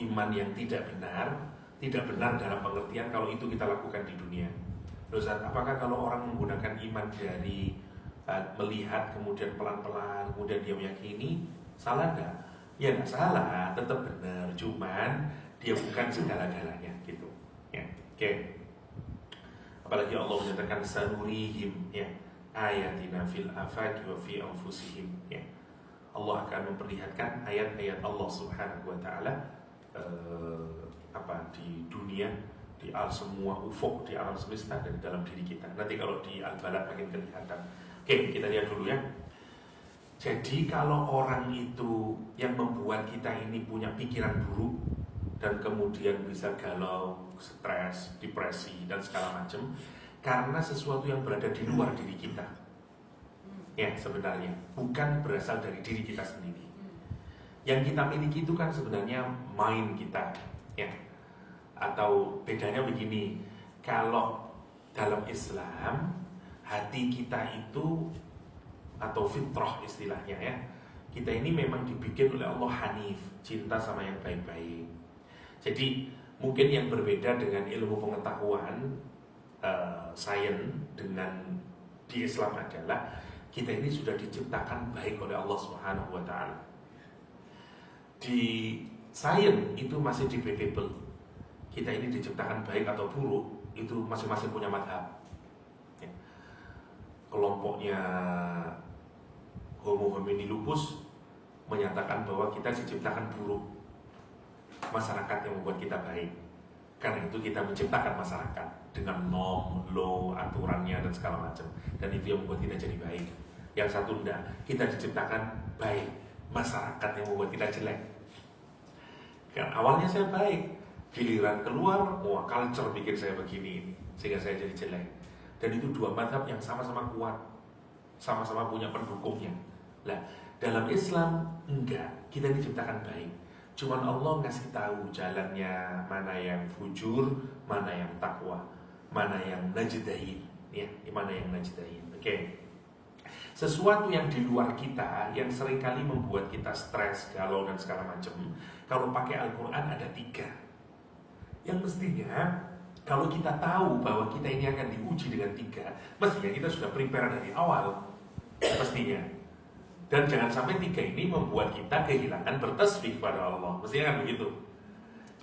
iman yang tidak benar dalam pengertian kalau itu kita lakukan di dunia. Ustaz, apakah kalau orang menggunakan iman dari melihat kemudian pelan-pelan kemudian dia meyakini, salah enggak? Ya enggak salah, tetap benar, cuman dia bukan segala-galanya gitu. Ya, oke. Apalagi Allah menyatakan sanurihim, ya, ayatina fil afaqi wa fi anfusihim, ya. Allah akan memperlihatkan ayat-ayat Allah Subhanahu wa taala di dunia, di semua ufuk, di alam semesta dan di dalam diri kita. Nanti kalau di Al-Balad makin kelihatan. Oke, kita lihat dulu ya. Jadi kalau orang itu yang membuat kita ini punya pikiran buruk dan kemudian bisa galau, stres, depresi dan segala macam, karena sesuatu yang berada di luar diri kita. Ya, sebenarnya bukan berasal dari diri kita sendiri. Yang kita miliki itu kan sebenarnya mind kita, ya. Atau bedanya begini, kalau dalam Islam hati kita itu, atau fitrah istilahnya ya, kita ini memang dibikin oleh Allah hanif, cinta sama yang baik-baik. Jadi mungkin yang berbeda dengan ilmu pengetahuan sains dengan di Islam adalah kita ini sudah diciptakan baik oleh Allah Subhanahu wa taala. Di sains itu masih debatable. Kita ini diciptakan baik atau buruk, itu masing-masing punya mazhab. Ya. Kelompoknya Homo homini lupus menyatakan bahwa kita diciptakan buruk, masyarakat yang membuat kita baik. Karena itu kita menciptakan masyarakat dengan norm, law, aturannya dan segala macam. Dan itu yang membuat kita jadi baik. Yang satu enggak, kita diciptakan baik, masyarakat yang membuat kita jelek. Kan awalnya saya baik, giliran keluar, culture bikin saya begini, sehingga saya jadi jelek. Dan itu dua mazhab yang sama-sama kuat, sama-sama punya pendukungnya. Nah, dalam Islam enggak, kita diciptakan baik. Cuman Allah ngasih tahu jalannya, mana yang fujur, mana yang takwa, mana yang najdain, ya, mana yang najdain. Oke. Sesuatu yang di luar kita yang seringkali membuat kita stres, galau dan segala macam. Kalau pakai Al-Quran ada 3. Yang mestinya kalau kita tahu bahwa kita ini akan diuji dengan 3, mestinya kita sudah prepare dari awal, mestinya. Dan jangan sampai 3 ini membuat kita kehilangan bertasbih pada Allah. Mestinya kan begitu.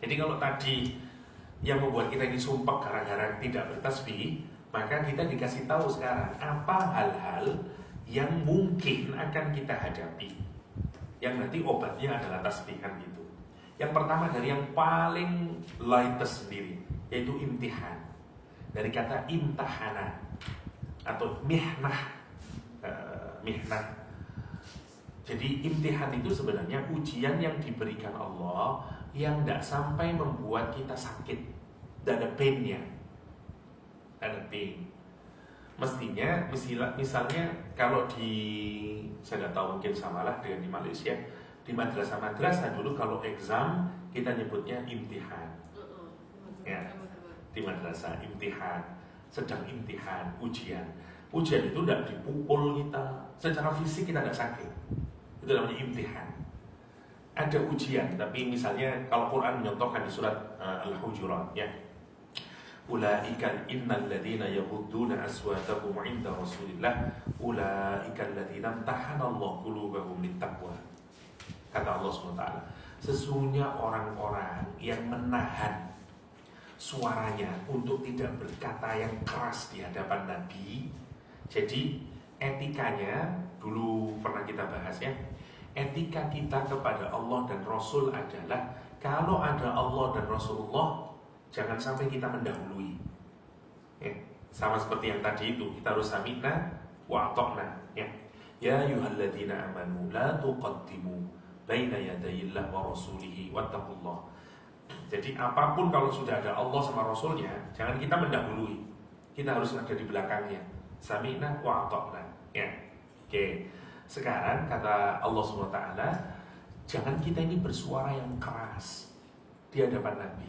Jadi kalau tadi yang membuat kita ini sumpah gara-gara tidak bertasbih, maka kita dikasih tahu sekarang apa hal-hal yang mungkin akan kita hadapi, yang nanti obatnya adalah tasbih kan gitu. Yang pertama dari yang paling lightest sendiri, yaitu imtihan. Dari kata imtahana atau mihnah. Jadi imtihan itu sebenarnya ujian yang diberikan Allah yang tidak sampai membuat kita sakit, tidak ada pain-nya, ada pain. Mestinya, misalnya kalau saya tidak tahu mungkin samalah dengan di Malaysia, di madrasah-madrasah dulu kalau exam kita nyebutnya imtihan, ya, di madrasah imtihan, sedang imtihan, ujian. Ujian itu tidak dipukul kita, secara fisik kita tidak sakit, itu namanya imtihan. Ada ujian, tapi misalnya kalau Quran menyontohkan di surat Al-Hujurat, ya, ulaika innal ladzina yaghudduna aswatahum 'inda Rasulillah ulaika alladzina imtahanallahu qulubahum littaqwa. Kata Allah SWT, sesungguhnya orang-orang yang menahan suaranya untuk tidak berkata yang keras di hadapan Nabi. Jadi etikanya dulu pernah kita bahas ya. Etika kita kepada Allah dan Rasul adalah kalau ada Allah dan Rasulullah, jangan sampai kita mendahului. Ya, sama seperti yang tadi itu, kita harus sami'na wa ata'na. Ya, ya ayyuhalladzina amanu la tuqaddimu baina yadayillah wa rasulihi wattaqullah. Jadi apapun kalau sudah ada Allah sama Rasulnya, jangan kita mendahului. Kita harus ada di belakangnya. Sami'na wa ata'na. Ya. Oke. Sekarang kata Allah SWT, jangan kita ini bersuara yang keras di hadapan Nabi.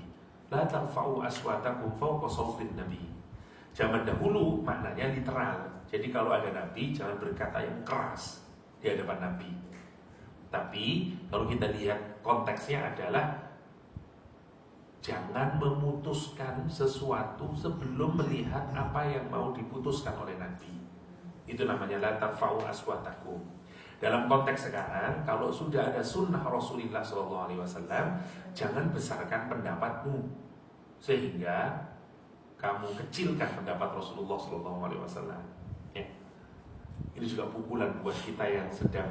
La tarfa'u aswatakum fawqa sawtin Nabi. Zaman dahulu maknanya literal. Jadi kalau ada Nabi jangan berkata yang keras di hadapan Nabi. Tapi kalau kita lihat konteksnya adalah jangan memutuskan sesuatu sebelum melihat apa yang mau diputuskan oleh Nabi. Itu namanya la tarfa'u aswatakum. Dalam konteks sekarang, kalau sudah ada sunnah Rasulullah SAW, jangan besarkan pendapatmu sehingga kamu kecilkan pendapat Rasulullah SAW. Ya. Ini juga pukulan buat kita yang sedang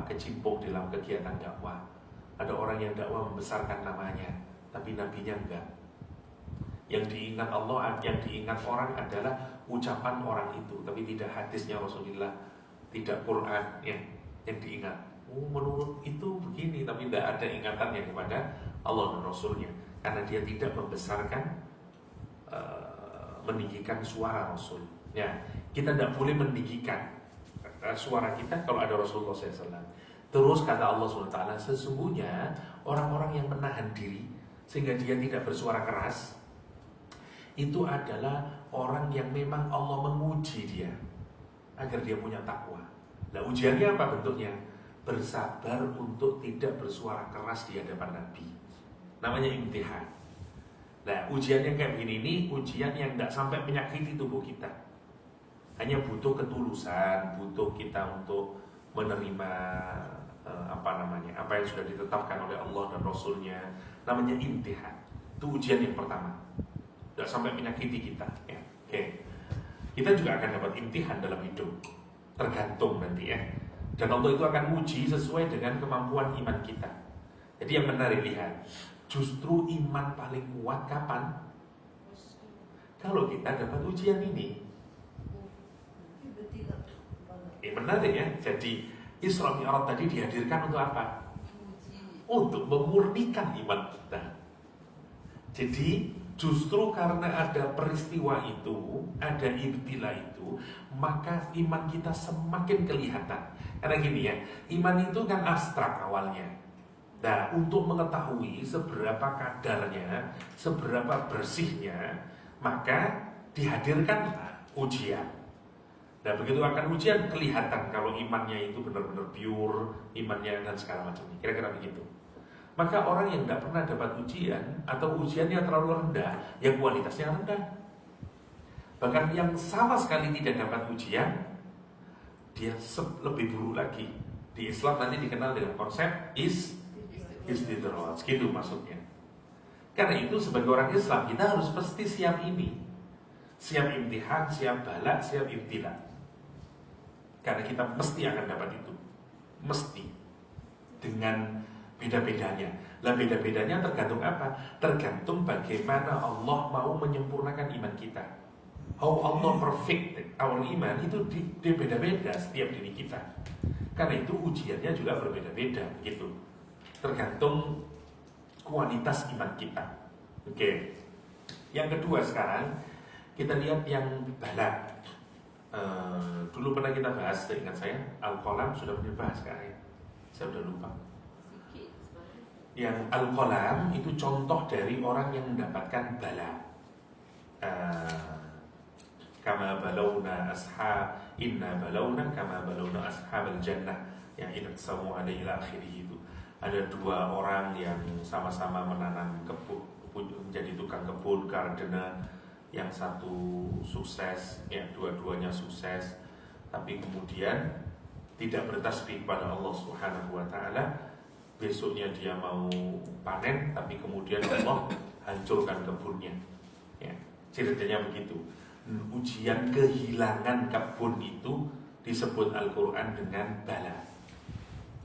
kecimpung dalam kegiatan dakwah. Ada orang yang dakwah membesarkan namanya, tapi nabinya enggak. Yang diingat Allah, yang diingat orang adalah ucapan orang itu, tapi tidak hadisnya Rasulullah, tidak Quran yang diingat. Menurut itu begini, tapi tidak ada ingatannya kepada Allah dan Rasulnya, karena dia tidak membesarkan, meninggikan suara Rasul. Ya, kita tidak boleh meninggikan suara kita kalau ada Rasulullah SAW. Terus kata Allah SWT, sesungguhnya orang-orang yang menahan diri sehingga dia tidak bersuara keras, itu adalah orang yang memang Allah menguji dia agar dia punya takwa. Nah, ujiannya apa bentuknya? Bersabar untuk tidak bersuara keras di hadapan Nabi. Namanya imtihan. Nah, ujian yang kayak begini ini ujian yang tidak sampai menyakiti tubuh kita. Hanya butuh ketulusan, butuh kita untuk menerima apa yang sudah ditetapkan oleh Allah dan Rasulnya. Namanya imtihan. Itu ujian yang pertama. Tidak sampai menyakiti kita. Ya. Oke. Kita juga akan dapat imtihan dalam hidup. Tergantung nanti ya. Dan Allah itu akan uji sesuai dengan kemampuan iman kita. Jadi yang menarik lihat, justru iman paling kuat kapan? Kalau kita dapat ujian ini. Menarik ya. Jadi Isra Mi'raj tadi dihadirkan untuk apa? Untuk memurnikan iman kita. Jadi justru karena ada peristiwa itu, ada ibtila itu, maka iman kita semakin kelihatan. Karena gini ya, iman itu kan abstrak awalnya. Nah, untuk mengetahui seberapa kadarnya, seberapa bersihnya, maka dihadirkan ujian. Nah, begitu akan ujian kelihatan kalau imannya itu benar-benar pure, imannya dan segala macamnya. Kira-kira begitu. Maka orang yang tidak pernah dapat ujian atau ujiannya terlalu rendah, ya kualitasnya rendah. Bahkan yang sama sekali tidak dapat ujian, dia lebih buruk lagi. Di Islam nanti dikenal dengan konsep istidraj, gitu maksudnya. Karena itu sebagai orang Islam kita harus pasti siap ini, siap imtihan, siap bala, siap ibtila. Karena kita mesti akan dapat itu, mesti dengan beda-bedanya. Lah beda-bedanya tergantung apa? Tergantung bagaimana Allah mau menyempurnakan iman kita. How Allah perfect our iman itu di beda-beda setiap diri kita. Karena itu ujiannya juga berbeda-beda gitu. Tergantung kualitas iman kita. Oke. Yang kedua sekarang kita lihat yang bala. Dulu pernah kita bahas, ingat saya, Al-Qalam sudah pernah bahas kan ya? Saya udah lupa. Yang Al-Qalam itu contoh dari orang yang mendapatkan bala. Kama balawna inna balawna kama balawna ashabal jannah, yang idqsamu alaihi ila akhirih itu. Ada dua orang yang sama-sama menanam kebun, menjadi tukang kebun gardener. Yang satu sukses, ya dua-duanya sukses, tapi kemudian tidak bertasbih pada Allah Subhanahu wa taala. Besoknya dia mau panen, tapi kemudian Allah hancurkan kebunnya. Ya, ceritanya begitu. Ujian kehilangan kebun itu disebut Al-Quran dengan bala.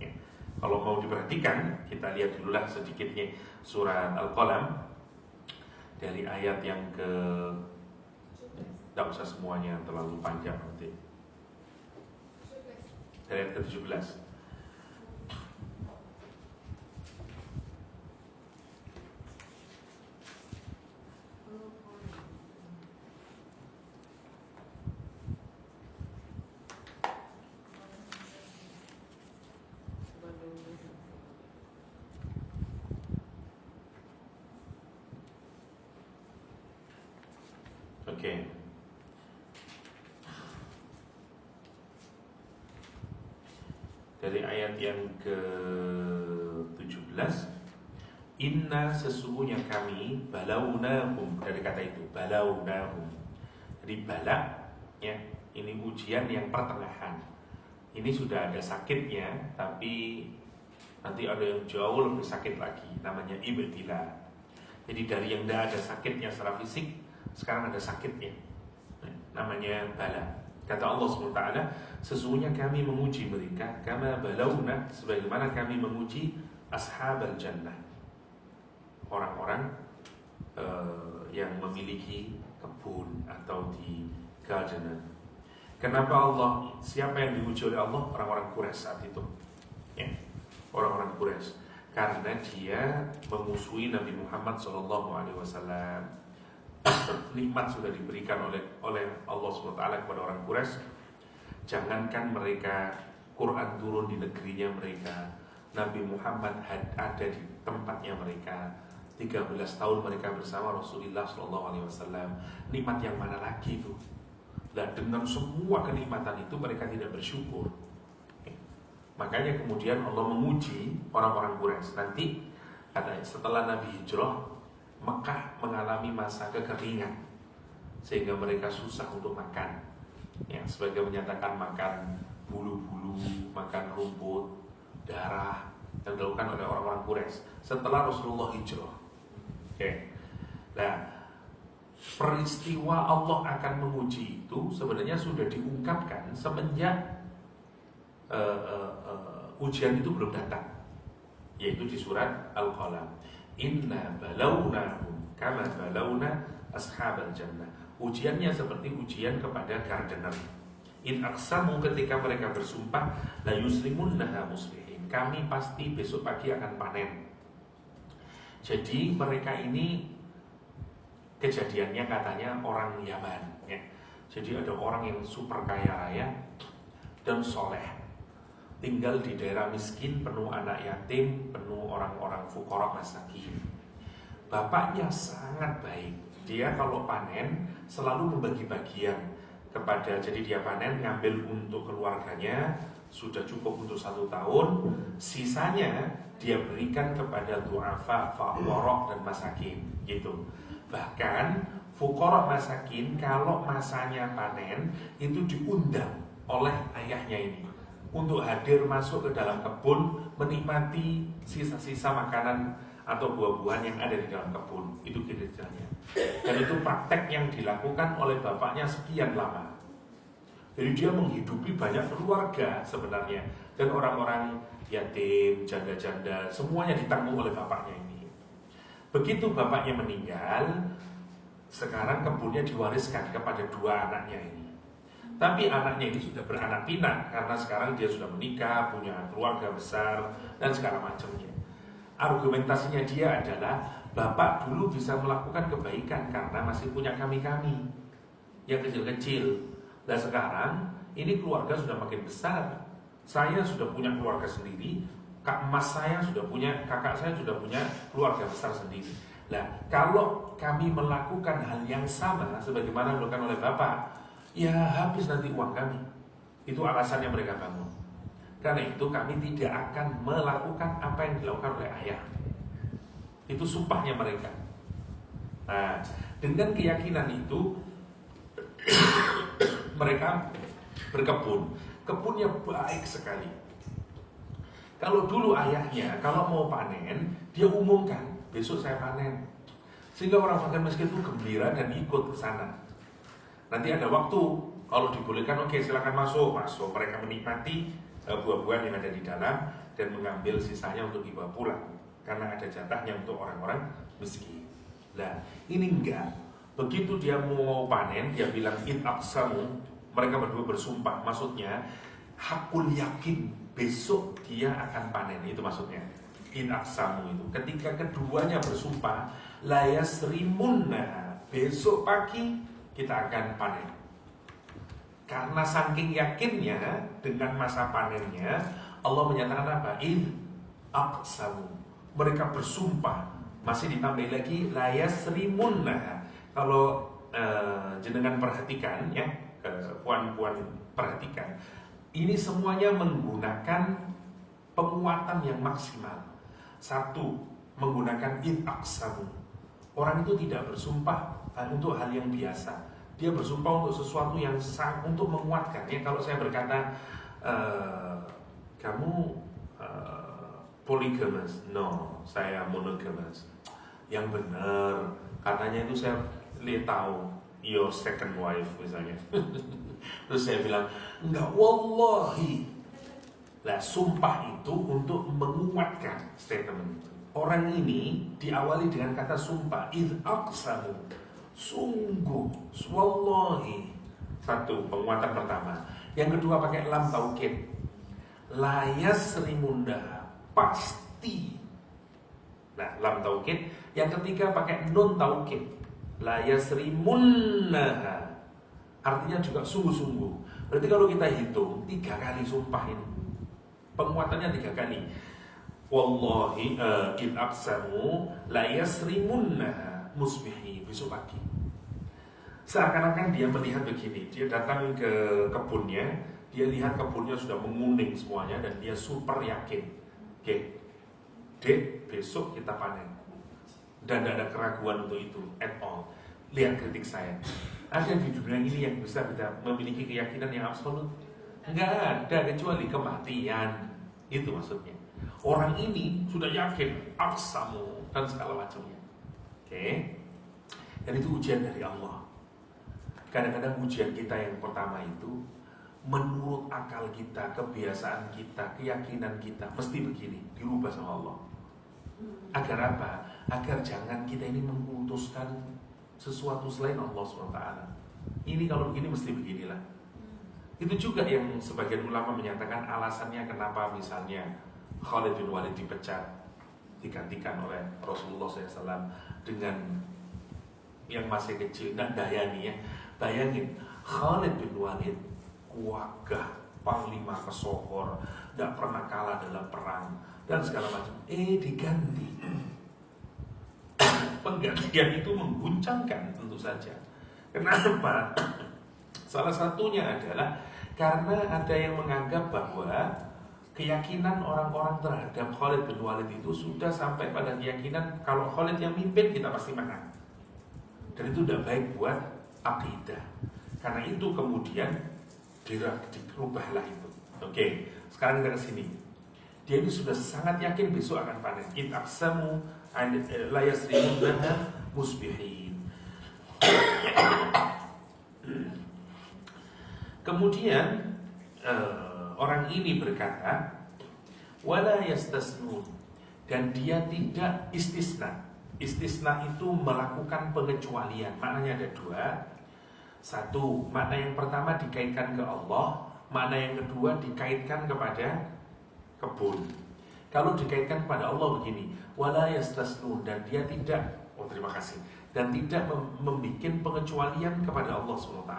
Ya. Kalau mau diperhatikan, kita lihat dululah sedikitnya surat Al-Qalam dari ayat yang tidak usah semuanya terlalu panjang nanti. Dari ayat ke-17. Oke. Dari ayat yang ke-17, Inna sesungguhnya kami balaunahum, dari kata itu balaunahum. Jadi bala ya, ini ujian yang pertengahan. Ini sudah ada sakitnya, tapi nanti ada yang jauh lebih sakit lagi, namanya ibtila. Jadi dari yang tidak ada sakitnya secara fisik, sekarang ada sakitnya, namanya bala. Kata Allah SWT, sesungguhnya kami menguji mereka kama balauna, sebagaimana kami menguji ashabal jannah, orang-orang yang memiliki kebun atau di garden. Kenapa Allah, siapa yang diuji oleh Allah? Orang-orang Quraisy saat itu ya, orang-orang Quraisy, karena dia memusuhi Nabi Muhammad SAW. Nikmat sudah diberikan oleh Allah SWT kepada orang Quraisy. Jangankan mereka Quran turun di negerinya mereka, Nabi Muhammad ada di tempatnya mereka. 13 tahun mereka bersama Rasulullah SAW. Nikmat yang mana lagi itu? Dan dengan semua kenikmatan itu mereka tidak bersyukur. Makanya kemudian Allah menguji orang-orang Quraisy. Nanti katanya setelah Nabi hijrah, Mekah mengalami masa kekeringan sehingga mereka susah untuk makan. Ya, sebagai menyatakan makan bulu-bulu, makan rumput, darah yang dilakukan oleh orang-orang Quraisy setelah Rasulullah hijrah. Oke. Nah, peristiwa Allah akan menguji itu sebenarnya sudah diungkapkan semenjak ujian itu belum datang, yaitu di surat Al-Qalam. Inna balawnahum kama balawna ashabal jannah. Ujiannya seperti ujian kepada gardener. In aqsamu, ketika mereka bersumpah, la yuslimunnaha muslihin, kami pasti besok pagi akan panen. Jadi mereka ini kejadiannya katanya orang Yaman ya. Jadi ada orang yang super kaya raya dan soleh, tinggal di daerah miskin, penuh anak yatim, penuh orang-orang fuqara masakin. Bapaknya sangat baik. Dia kalau panen selalu membagi bagian kepada, jadi dia panen ngambil untuk keluarganya, sudah cukup untuk 1 tahun, sisanya dia berikan kepada du'afa, faqara dan masakin gitu. Bahkan fuqara masakin kalau masanya panen itu diundang oleh ayahnya ini untuk hadir masuk ke dalam kebun, menikmati sisa-sisa makanan atau buah-buahan yang ada di dalam kebun. Itu kinerjanya. Dan itu praktek yang dilakukan oleh bapaknya sekian lama. Jadi dia menghidupi banyak keluarga sebenarnya, dan orang-orang yatim, janda-janda, semuanya ditanggung oleh bapaknya ini. Begitu bapaknya meninggal, sekarang kebunnya diwariskan kepada 2 anaknya ini. Tapi anaknya ini sudah beranak pinak karena sekarang dia sudah menikah, punya keluarga besar dan segala macamnya. Argumentasinya dia adalah, bapak dulu bisa melakukan kebaikan karena masih punya kami-kami yang kecil-kecil. Dan sekarang ini keluarga sudah makin besar, saya sudah punya keluarga sendiri, mas saya sudah punya, kakak saya sudah punya keluarga besar sendiri. Nah, kalau kami melakukan hal yang sama sebagaimana dilakukan oleh bapak, ya habis nanti uang kami. Itu alasannya mereka bangun. Karena itu kami tidak akan melakukan apa yang dilakukan oleh ayah. Itu sumpahnya mereka. Nah, dengan keyakinan itu mereka berkebun. Kebunnya baik sekali. Kalau dulu ayahnya kalau mau panen, dia umumkan, besok saya panen. Sehingga orang fakir miskin itu gembira dan ikut ke sana. Nanti ada waktu, kalau dibolehkan, oke, silakan masuk. Mereka menikmati buah-buahan yang ada di dalam dan mengambil sisanya untuk dibawa pulang, karena ada jatahnya untuk orang-orang miskin. Nah, ini enggak. Begitu dia mau panen, dia bilang in aqsamu, mereka berdua bersumpah, maksudnya hakul yakin besok dia akan panen, itu maksudnya in aqsamu itu. Ketika keduanya bersumpah, la yasrimunna, besok pagi kita akan panen. Karena saking yakinnya dengan masa panennya, Allah menyatakan apa? In aqsamu, mereka bersumpah. Masih ditambah lagi la yasrimunna. Kalau jenengan perhatikan ya, puan-puan perhatikan, ini semuanya menggunakan penguatan yang maksimal. 1, menggunakan id aqsamu. Orang itu tidak bersumpah untuk hal yang biasa. Dia bersumpah untuk sesuatu yang untuk menguatkan. Ya, kalau saya berkata kamu polygamous, no, saya monogamous. Yang benar, katanya itu saya lihat tahu your second wife misalnya. Terus saya bilang, enggak, wallahi. Lah, sumpah itu untuk menguatkan statement itu. Orang ini diawali dengan kata sumpah, id aqsamu, sungguh, wallahi. Satu, penguatan pertama. Yang kedua pakai lam taukid, la yasrimunda, pasti. Nah, lam taukid. Yang ketiga pakai nun taukid, la yasrimunnaha, artinya juga sungguh-sungguh. Berarti kalau kita hitung 3 kali sumpah ini, penguatannya 3 kali. Wallahi in aqsamu la yasrimunnaha musbihi, besok pagi. Seakan-akan dia melihat begini, dia datang ke kebunnya, dia lihat kebunnya sudah menguning semuanya dan dia super yakin. Oke, Dek, besok kita panen. Dan tidak ada keraguan untuk itu at all. Lihat kritik saya. Ada di dunia ini yang bisa kita memiliki keyakinan yang absolut? Enggak ada, kecuali kematian. Itu maksudnya. Orang ini sudah yakin aqsamu dan segala macamnya. Oke. Dan itu ujian dari Allah. Kadang-kadang ujian kita yang pertama itu menurut akal kita, kebiasaan kita, keyakinan kita mesti begini, dirubah sama Allah. Agar apa? Agar jangan kita ini mengutuskan sesuatu selain Allah SWT. Ini kalau begini mesti beginilah. Itu juga yang sebagian ulama menyatakan alasannya kenapa misalnya Khalid bin Walid dipecat, digantikan oleh Rasulullah SAW dengan yang masih kecil, nggak dayani ya. Bayangin, Khalid bin Walid kuagah, panglima pesohor, nggak pernah kalah dalam perang dan segala macam. Diganti. Penggantian itu mengguncangkan tentu saja. Kenapa? Salah satunya adalah karena ada yang menganggap bahwa keyakinan orang-orang terhadap Khalid bin Walid itu sudah sampai pada keyakinan kalau Khalid yang mimpin kita pasti menang. Dan itu tidak baik buat akidah. Karena itu kemudian dirubahlah itu. Oke, sekarang kita ke sini. Dia ini sudah sangat yakin besok akan panen. In aqsamu la yasrimunnaha musbihin. Kemudian orang ini berkata, wala yastasnun, dan dia tidak istisna. Istisna itu melakukan pengecualian. Maknanya ada 2. Satu, makna yang pertama dikaitkan ke Allah, makna yang kedua dikaitkan kepada kebun. Kalau dikaitkan kepada Allah begini, wala yastasnun, dan dia tidak, terima kasih, dan tidak membuat pengecualian kepada Allah SWT.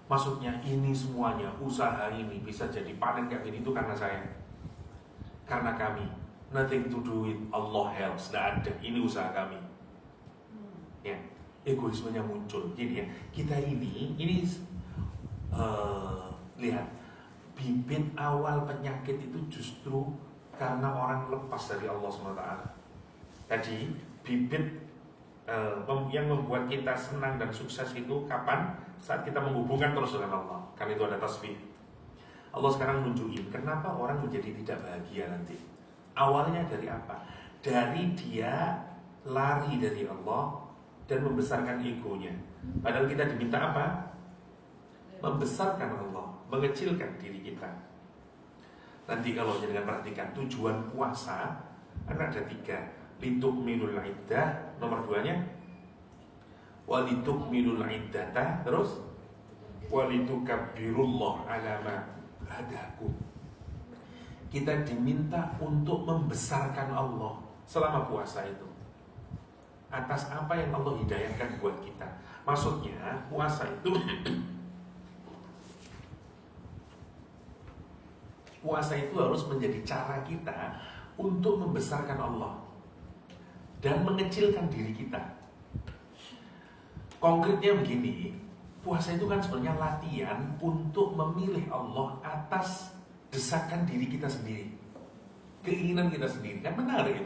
Maksudnya ini semuanya, usaha ini bisa jadi panen kayak gini itu karena saya, karena kami. Nothing to do with Allah helps, tidak ada. Ini usaha kami. Ya, egoismenya muncul. Gini ya, kita ini lihat, bibit awal penyakit itu justru karena orang lepas dari Allah SWT. Tadi bibit yang membuat kita senang dan sukses itu kapan? Saat kita menghubungkan terus dengan Allah. Kan itu ada tasbih. Allah sekarang nunjukin kenapa orang menjadi tidak bahagia nanti. Awalnya dari apa? Dari dia lari dari Allah dan membesarkan egonya. Padahal kita diminta apa? Membesarkan Allah, mengecilkan diri kita. Nanti kalau jangan perhatikan tujuan puasa kan ada 3. Litukminul iddah, nomor 2-nya walitukminul iddata, terus walitukabbirullah ala ma hadakum. Kita diminta untuk membesarkan Allah selama puasa itu atas apa yang Allah hidayahkan buat kita. Maksudnya puasa itu harus menjadi cara kita untuk membesarkan Allah dan mengecilkan diri kita. Konkretnya begini, puasa itu kan sebenarnya latihan untuk memilih Allah atas desakan diri kita sendiri, keinginan kita sendiri. Kan benar itu.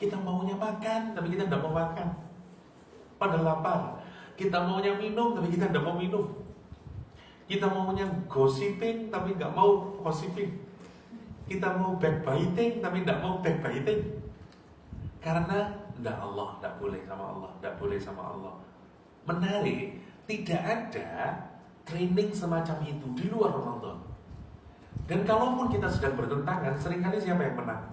Kita maunya makan, tapi kita tidak mau makan. Padahal lapar. Kita maunya minum, tapi kita tidak mau minum. Kita maunya gossiping, tapi nggak mau gossiping. Kita mau backbiting, tapi tidak mau backbiting. Karena tidak Allah, tidak boleh sama Allah, tidak boleh sama Allah. Menarik, tidak ada training semacam itu di luar Ramadan. Dan kalaupun kita sedang bertentangan, seringkali siapa yang menang?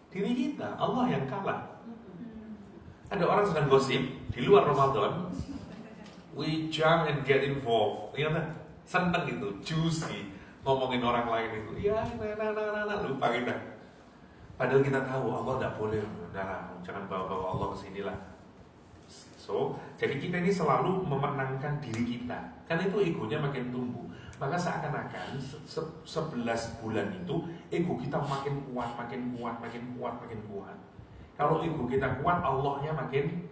Diri kita, Allah yang kalah. Ada orang sedang gosip di luar Ramadan, we jump and get involved, ya kan? Seneng itu, juicy, ngomongin orang lain itu, ya, lupa kita. Padahal kita tahu Allah tidak boleh, udahlah, jangan bawa-bawa Allah ke sini lah. So, jadi kita ini selalu memenangkan diri kita, karena itu egonya makin tumbuh. Maka seakan-akan 11 bulan itu ego kita makin kuat, makin kuat, makin kuat, makin kuat. Kalau ego kita kuat, Allahnya makin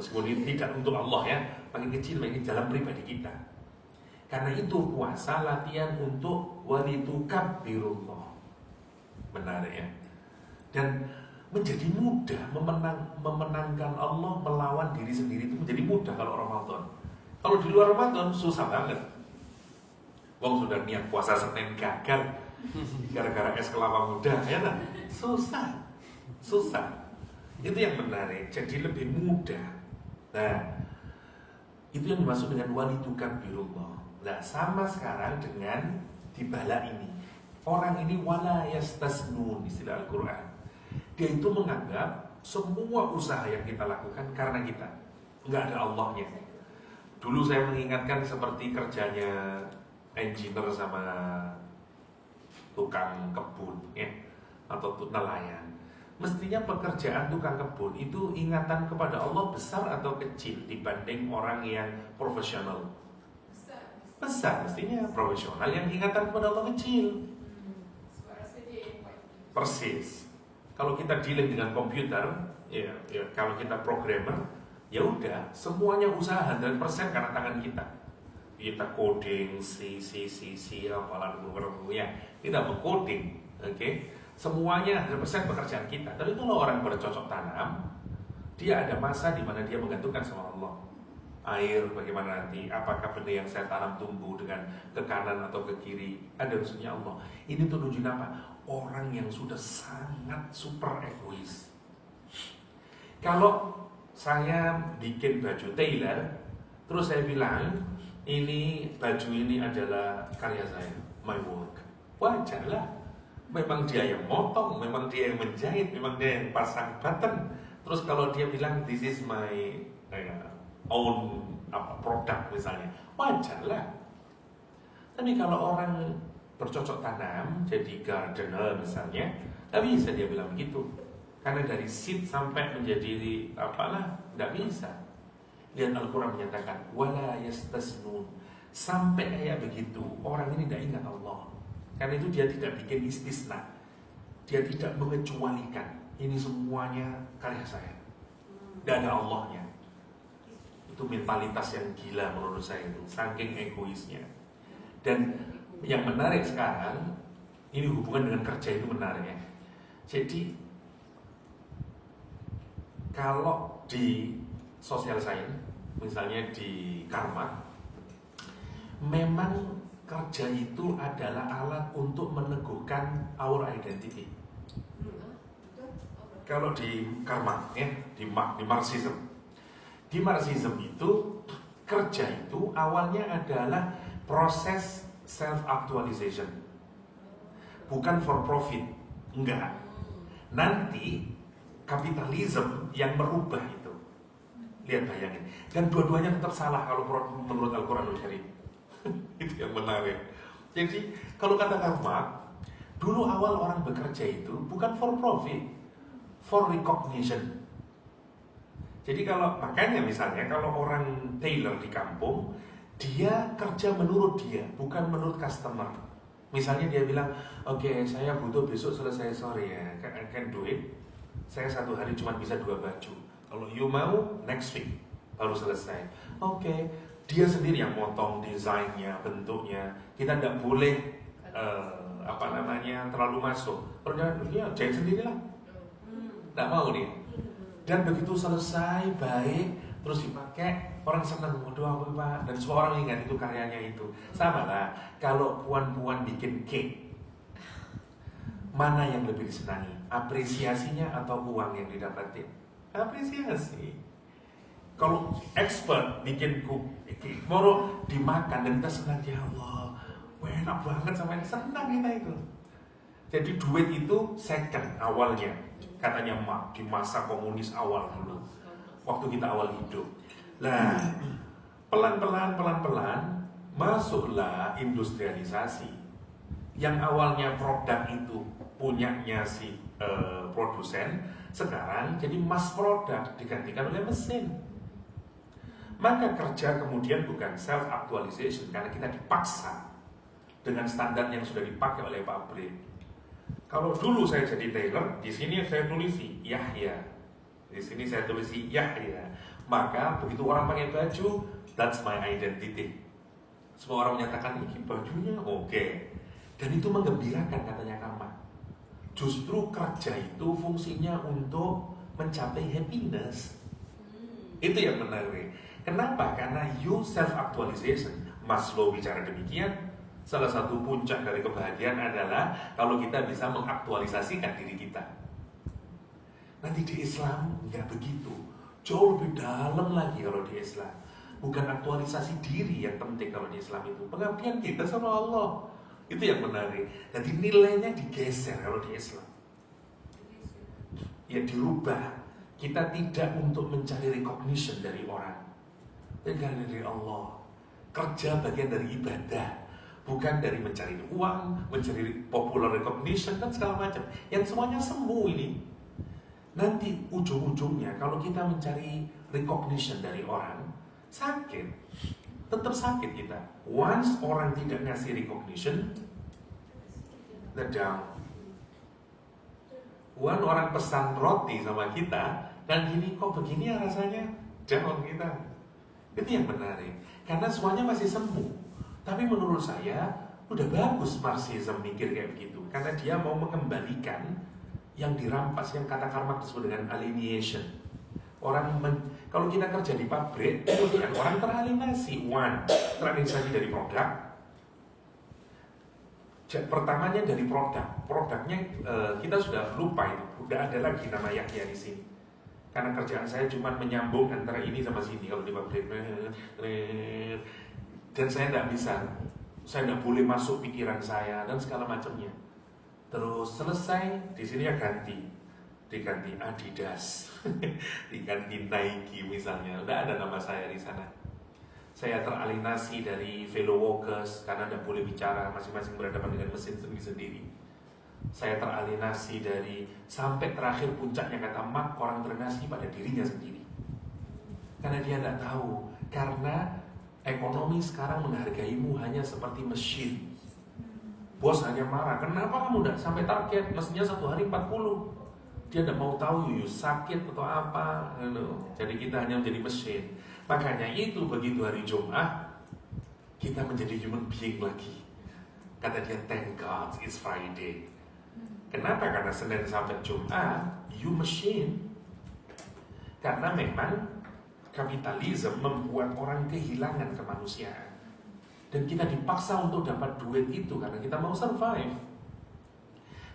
meskipun ini tidak untuk Allah ya, makin kecil, makin dalam pribadi kita. Karena itu puasa latihan untuk walitukabbirullah. Benar ya. Dan menjadi mudah memenangkan Allah melawan diri sendiri itu menjadi mudah kalau Ramadan. Kalau di luar Ramadan susah banget. Wong sudah niat puasa Senin gagal gara-gara es kelapa muda, ya kan? Susah. Itu yang menarik. Jadi lebih mudah. Nah, itu yang dimaksud dengan walitukabbirullah. Nah, sama sekarang dengan di bala ini. Orang ini wala yastasnun, istilah Al-Quran. Dia itu menganggap semua usaha yang kita lakukan karena kita, nggak ada Allahnya. Dulu saya mengingatkan seperti kerjanya engineer sama tukang kebun ya, atau nelayan. Mestinya pekerjaan tukang kebun itu ingatan kepada Allah besar atau kecil dibanding orang yang profesional? Besar, mestinya profesional yang ingatan kepada Allah kecil. Persis. Kalau kita dealing dengan komputer, ya kalau kita programmer, ya udah semuanya usaha 100% karena tangan kita. Kita coding, apalah ya. Kita coding, oke? Semuanya 100% pekerjaan kita. Tapi kalau orang bercocok tanam, dia ada masa di mana dia menggantungkan sama Allah. Air bagaimana nanti? Apakah benih yang saya tanam tumbuh dengan ke kanan atau ke kiri? Ada urusannya Allah. Ini tuh nunjukin apa? Orang yang sudah sangat super egois. Kalau saya bikin baju tailor, terus saya bilang ini baju ini adalah karya saya, my work. Wajarlah. Memang dia yang motong, memang dia yang menjahit, memang dia yang pasang button. Terus kalau dia bilang this is my own produk misalnya, wajarlah. Tapi kalau orang bercocok tanam jadi gardener misalnya, nggak bisa dia bilang begitu. Karena dari seed sampai menjadi apalah, nggak bisa. Lihat Al-Quran menyatakan wala yastasnun. Sampai kayak begitu orang ini tidak ingat Allah. Karena itu dia tidak bikin istisna. Dia tidak mengecualikan ini semuanya karya saya, tidak ada Allahnya. Itu mentalitas yang gila menurut saya itu, saking egoisnya. Dan yang menarik sekarang, ini hubungan dengan kerja itu menarik ya. Jadi kalau di social science, misalnya di karma, memang kerja itu adalah alat untuk meneguhkan our identity. Kalau di karma ya, di Marxism. Di Marxism itu kerja itu awalnya adalah proses self-actualization, bukan for profit, enggak. Nanti kapitalisme yang merubah itu. Lihat bayangin. Dan dua-duanya tetap salah kalau menurut Al-Quran Al-Karim. Itu yang menarik. Jadi kalau kata karma, dulu awal orang bekerja itu bukan for profit, for recognition. Jadi kalau makanya misalnya kalau orang tailor di kampung, dia kerja menurut dia, bukan menurut customer. Misalnya dia bilang, oke, saya butuh besok selesai sore ya, can do it. Saya satu hari cuma bisa 2 baju. Kalau you mau, next week baru selesai. Oke, dia sendiri yang motong desainnya, bentuknya. Kita tidak boleh terlalu masuk. Kalau dia jahit sendirilah. Nggak mau dia. Dan begitu selesai, baik, terus dipakai, orang senang, waduh apa Pak, dan semua orang ingat itu karyanya itu. Sama lah, kalau puan-puan bikin cake, mana yang lebih disenangi? Apresiasinya atau uang yang didapatin? Apresiasi. Kalau expert bikin cake, mau dimakan dan kita senang, ya Allah, wah enak banget sama yang senang kita itu. Jadi duit itu second awalnya, katanya Mark di masa komunis awal dulu, waktu kita awal hidup. Nah, pelan-pelan masuklah industrialisasi. Yang awalnya produk itu punyanya si produsen, sekarang jadi mass product, digantikan oleh mesin. Maka kerja kemudian bukan self actualization, karena kita dipaksa dengan standar yang sudah dipakai oleh pabrik. Kalau dulu saya jadi tailor, di sini saya tulisi Yahya, di sini saya tulisi Yahya. Maka begitu orang pakai baju, that's my identity. Semua orang menyatakan ini bajunya oke. Dan itu menggembirakan, katanya Karma. Justru kerja itu fungsinya untuk mencapai happiness. Itu yang menarik. Kenapa? Karena you self-actualization. Maslow bicara demikian. Salah satu puncak dari kebahagiaan adalah kalau kita bisa mengaktualisasikan diri kita. Nanti di Islam nggak begitu. Jauh lebih dalam lagi kalau di Islam. Bukan aktualisasi diri yang penting kalau di Islam itu. Pengabdian kita sama Allah. Itu yang menarik. Jadi nilainya digeser kalau di Islam. Ya dirubah. Kita tidak untuk mencari recognition dari orang, tapi dari Allah. Kerja bagian dari ibadah, bukan dari mencari uang, mencari popular recognition dan segala macam. Yang semuanya semu ini. Nanti ujung-ujungnya kalau kita mencari recognition dari orang, sakit. Tetap sakit kita. Once orang tidak ngasih recognition, they're down. One orang pesan roti sama kita, dan gini kok begini ya rasanya, down kita. Itu yang menarik. Karena semuanya masih semu. Tapi menurut saya udah bagus Marxism mikir kayak begitu. Karena dia mau mengembalikan yang dirampas, yang kata Karma disebut dengan alienation. Kalau kita kerja di pabrik, kemudian orang teralienasi. Teralienasi dari produk. Pertamanya dari produknya kita sudah lupa itu, udah ada lagi nama Yahya di sini. Karena kerjaan saya cuma menyambung antara ini sama sini kalau di pabrik. Dan saya tidak bisa, saya tidak boleh masuk pikiran saya dan segala macamnya. Terus selesai di sini ya diganti Adidas, diganti Nike misalnya. Udah ada nama saya di sana. Saya teralienasi dari fellow workers karena tidak boleh bicara, masing-masing berhadapan dengan mesin sendiri-sendiri. Saya teralienasi dari sampai terakhir puncaknya kata Mark, orang teralienasi pada dirinya sendiri. Karena dia tidak tahu, karena ekonomi sekarang menghargaimu hanya seperti mesin. Bos hanya marah, kenapa kamu tidak sampai target? Mestinya satu hari 40. Dia tidak mau tahu you sakit atau apa. Jadi kita hanya menjadi mesin. Makanya itu begitu hari Jumat kita menjadi human being lagi. Kata dia, thank God it's Friday. Kenapa? Karena Senin sampai Jumat you machine. Karena memang kapitalisme membuat orang kehilangan kemanusiaan. Dan kita dipaksa untuk dapat duit itu karena kita mau survive.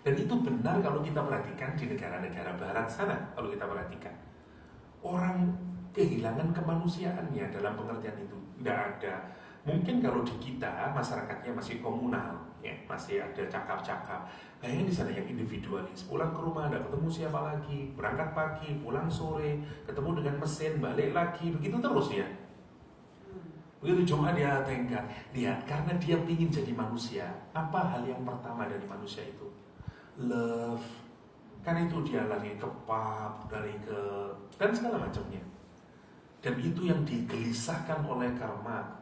Dan itu benar kalau kita perhatikan di negara-negara barat sana. Kalau kita perhatikan, orang kehilangan kemanusiaannya dalam pengertian itu tidak ada. Mungkin kalau di kita masyarakatnya masih komunal, ya, masih ada cakap-cakap. Kayaknya di sana yang individualis, pulang ke rumah tidak ketemu siapa lagi, berangkat pagi, pulang sore, ketemu dengan mesin, balik lagi, begitu terus ya. Begitu Jumat dia tenggat. Lihat, karena dia ingin jadi manusia. Apa hal yang pertama dari manusia itu? Love. Karena itu dia lari ke pub, lari ke dan segala macamnya. Dan itu yang digelisahkan oleh Karma.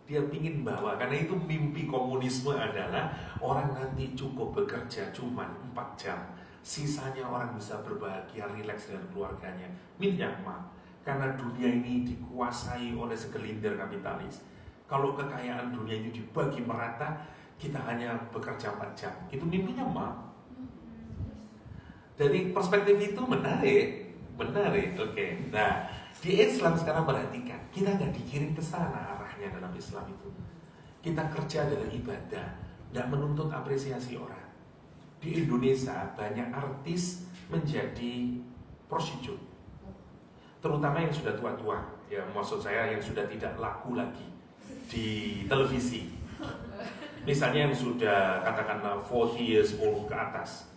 Dia ingin bawa, karena itu mimpi komunisme adalah orang nanti cukup bekerja cuma 4 jam. Sisanya orang bisa berbahagia, rileks dengan keluarganya. Minyak mah. Karena dunia ini dikuasai oleh segelintir kapitalis. Kalau kekayaan dunia ini dibagi merata, kita hanya bekerja 4 jam. Itu mimpinya mah. Dari perspektif itu menarik, oke. Nah, di Islam sekarang perhatikan, kita nggak dikirim ke sana arahnya dalam Islam itu. Kita kerja adalah ibadah, tidak menuntut apresiasi orang. Di Indonesia banyak artis menjadi prostitut, terutama yang sudah tua-tua. Ya, maksud saya yang sudah tidak laku lagi di televisi. Misalnya yang sudah katakanlah 40 years old ke atas.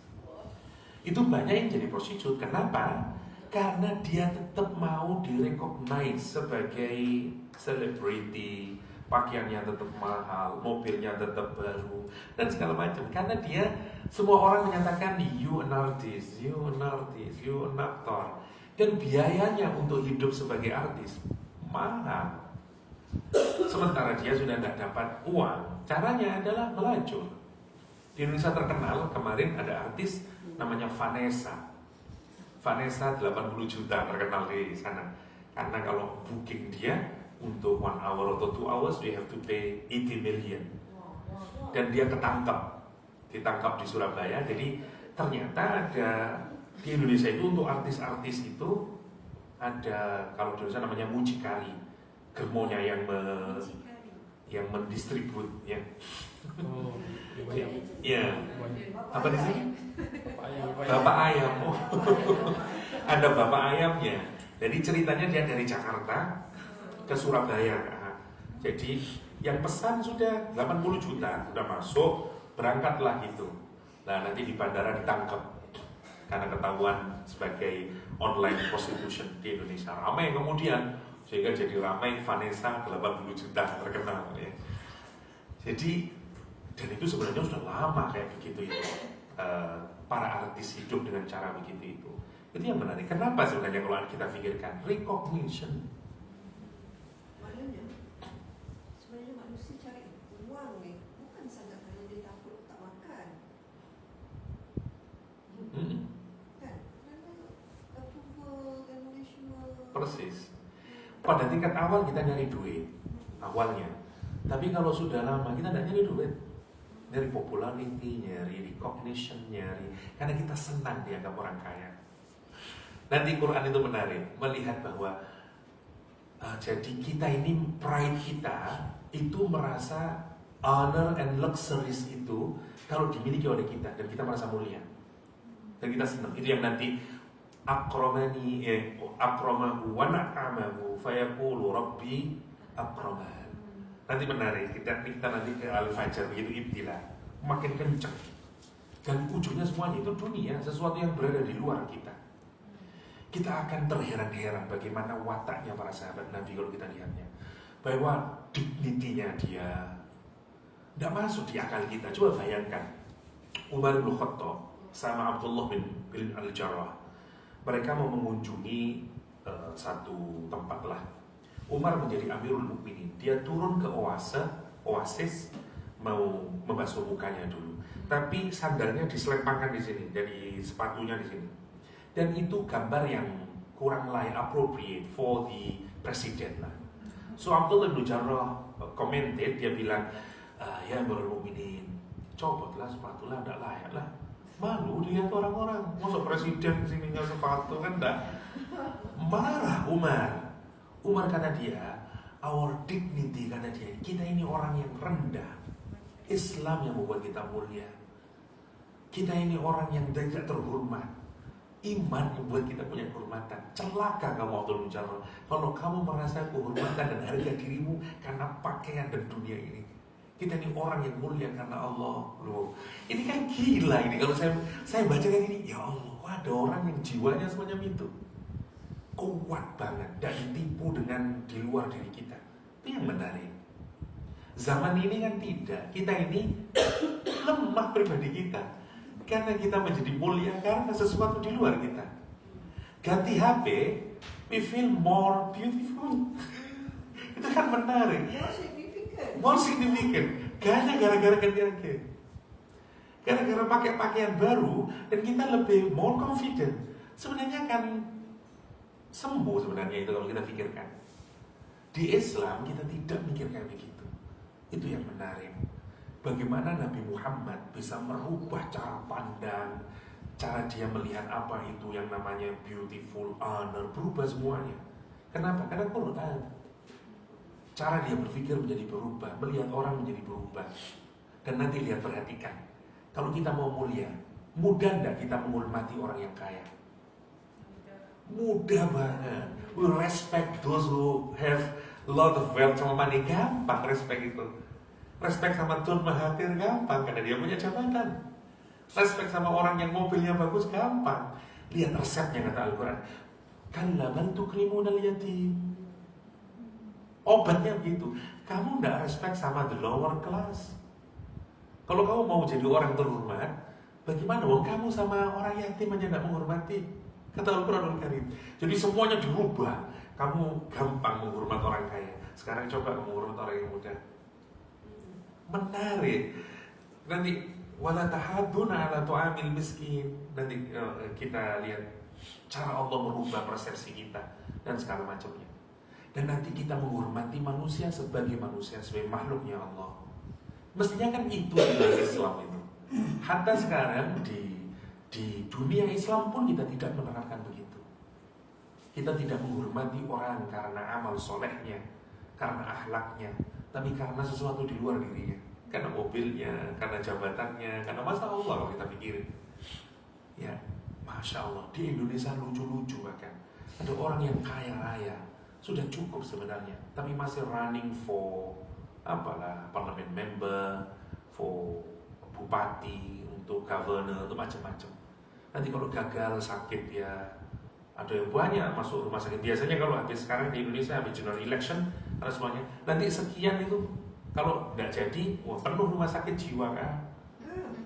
Itu banyak yang jadi prostitut. Kenapa? Karena dia tetap mau direcognize sebagai selebriti, pakaiannya tetap mahal, mobilnya tetap baru, dan segala macam. Karena dia, semua orang menyatakan you an artist, you an artist, you an actor. Dan biayanya untuk hidup sebagai artis mahal. Sementara dia sudah tidak dapat uang. Caranya adalah melacur. Di Indonesia terkenal, kemarin ada artis namanya Vanessa. Vanessa 80 juta terkenal di sana. Karena kalau booking dia untuk 1 hour atau 2 hours, we have to pay 80 million. Dan dia ditangkap di Surabaya. Jadi ternyata ada di Indonesia itu untuk artis-artis itu ada, kalau di Indonesia namanya mucikari, germonya yang mendistribut ya. Ya, apa di sini? Bapak ayam. Oh. Ada bapak ayamnya. Jadi ceritanya dia dari Jakarta ke Surabaya. Jadi yang pesan sudah 80 juta, sudah masuk, berangkatlah gitu. Nah, nanti di bandara ditangkap karena ketahuan sebagai online prostitution di Indonesia. Ramai kemudian, sehingga jadi ramai Vanessa 80 juta terkenal ya. Jadi, dan itu sebenarnya sudah lama kayak begitu ya. Para artis hidup dengan cara begitu itu. Itu yang menarik. Kenapa sebenarnya kalau kita pikirkan recognition? Maknanya sebenarnya manusia cari uang nih, bukan sangat hanya dia takut tak makan. Kan? Karena approval dan Persis. Pada tingkat awal kita nyari duit awalnya. Tapi kalau sudah lama kita tidak nyari duit, nyari popularity, nyari recognition, karena kita senang dianggap orang kaya. Nanti Quran itu menarik melihat bahwa jadi kita ini, pride kita itu merasa honor and luxuries itu kalau dimiliki oleh kita dan kita merasa mulia dan kita senang. Itu yang nanti akramahu wa na'amahu fayaqulu rabbi akraman. Nanti menarik, kita nanti ke Al-Fajr itu ibtilah makin kencang. Dan ujungnya semuanya itu dunia, sesuatu yang berada di luar kita. Kita akan terheran-heran bagaimana wataknya para sahabat Nabi kalau kita lihatnya. Bahwa dignity-nya dia tidak masuk di akal kita. Coba bayangkan Umar bin Khattab sama Abdullah bin Al-Jarrah. Mereka mau mengunjungi satu tempat lah. Umar menjadi Amirul Mukminin. Dia turun ke oasis mau membasuh mukanya dulu. Tapi sandalnya diselempangkan di sini, jadi sepatunya di sini. Dan itu gambar yang kurang layak, appropriate for the president lah. So Abdullah bin Jarrah commented, dia bilang, ya Amirul Mukminin, copotlah sepatu lah, tidak layak lah. Malu dilihat orang-orang, masa presiden sininya sepatu kan enggak. Marah Umar. Umar kata dia, our dignity, kata dia, kita ini orang yang rendah. Islam yang membuat kita mulia. Kita ini orang yang tidak terhormat. Iman yang membuat kita punya kehormatan. Celaka kamu Abdul Mujarrah kalau kamu merasa kehormatan dan harga dirimu karena pakaian dan dunia ini. Kita ini orang yang mulia karena Allah. Loh, ini kan gila ini. Kalau saya baca kayak gini, ya Allah, ada orang yang jiwanya semacam itu. Kuat banget dan ditipu dengan di luar diri kita. Itu yang menarik. Zaman ini kan tidak. Kita ini lemah pribadi kita. Karena kita menjadi mulia karena sesuatu di luar kita. Ganti HP, we feel more beautiful. Itu kan menarik. More significant. Karena gara-gara ganti HP. Gara-gara pakai pakaian baru dan kita lebih more confident. Sebenarnya kan sembuh sebenarnya itu kalau kita pikirkan. Di Islam kita tidak mikirkan begitu. Itu yang menarik. Bagaimana Nabi Muhammad bisa merubah cara pandang, cara dia melihat apa itu yang namanya beautiful, honor, berubah semuanya. Kenapa? Karena Quran. Cara dia berpikir menjadi berubah, melihat orang menjadi berubah. Dan nanti lihat, perhatikan, kalau kita mau mulia, mudah enggak kita menghormati orang yang kaya? Mudah banget. We respect those who have a lot of wealth sama money, gampang respect itu. Respect sama Tun Mahathir gampang karena dia punya jabatan. Respect sama orang yang mobilnya bagus gampang. Lihat resepnya kata Al-Quran. Kalla bal tukrimunal yatim. Obatnya begitu. Kamu tidak respect sama the lower class. Kalau kamu mau jadi orang terhormat, bagaimana? Wong kamu sama orang yatim aja tidak menghormati. Kata Al-Quran Al-Karim. Jadi semuanya dirubah. Kamu gampang menghormat orang kaya. Sekarang coba kamu menghormat orang yang muda. Menarik. Nanti wala tahaduna ala tu'amil miskin. Nanti kita lihat cara Allah merubah persepsi kita dan segala macamnya. Dan nanti kita menghormati manusia sebagai makhluknya Allah. Mestinya kan itu dalam Islam itu. Hatta sekarang di dunia Islam pun kita tidak menerapkan begitu. Kita tidak menghormati orang karena amal solehnya, karena akhlaknya, tapi karena sesuatu di luar dirinya, karena mobilnya, karena jabatannya, karena masa Allah kalau kita pikirin. Ya, Masya Allah, di Indonesia lucu-lucu bahkan. Ada orang yang kaya raya, sudah cukup sebenarnya, tapi masih running for parliament member, for bupati, untuk governor, untuk macam-macam. Nanti kalau gagal sakit ya, ada yang banyak masuk rumah sakit. Biasanya kalau habis sekarang di Indonesia habis general election, ada semuanya. Nanti sekian itu kalau nggak jadi, penuh rumah sakit jiwa kan.